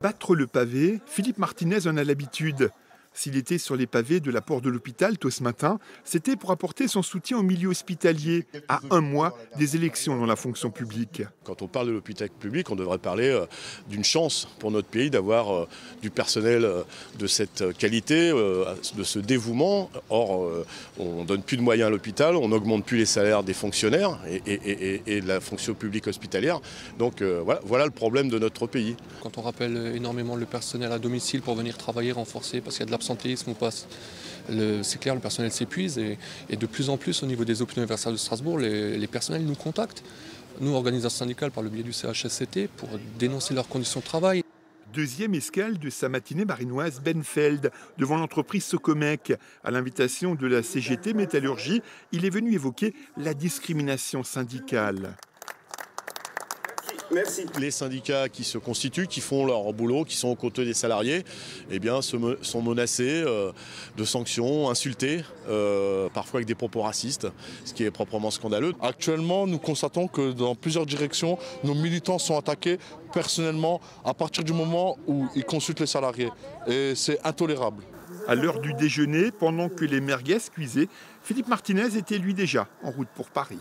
Battre le pavé, Philippe Martinez en a l'habitude. S'il était sur les pavés de la porte de l'hôpital tôt ce matin, c'était pour apporter son soutien au milieu hospitalier, à un mois des élections dans la fonction publique. Quand on parle de l'hôpital public, on devrait parler d'une chance pour notre pays d'avoir du personnel de cette qualité, de ce dévouement. Or, on ne donne plus de moyens à l'hôpital, on n'augmente plus les salaires des fonctionnaires et de la fonction publique hospitalière. Donc voilà le problème de notre pays. Quand on rappelle énormément le personnel à domicile pour venir travailler, renforcer, parce qu'il y a de l'absentéisme ou pas, c'est clair, le personnel s'épuise et de plus en plus au niveau des hôpitaux universitaires de Strasbourg, les personnels nous contactent. Nous, organisations syndicales, par le biais du CHSCT, pour dénoncer leurs conditions de travail. Deuxième escale de sa matinée marinoise Benfeld, devant l'entreprise Socomec. À l'invitation de la CGT Métallurgie, il est venu évoquer la discrimination syndicale. Merci. Les syndicats qui se constituent, qui font leur boulot, qui sont aux côtés des salariés, eh bien, sont menacés de sanctions, insultés, parfois avec des propos racistes, ce qui est proprement scandaleux. Actuellement, nous constatons que dans plusieurs directions, nos militants sont attaqués personnellement à partir du moment où ils consultent les salariés. Et c'est intolérable. À l'heure du déjeuner, pendant que les merguez cuisaient, Philippe Martinez était lui déjà en route pour Paris.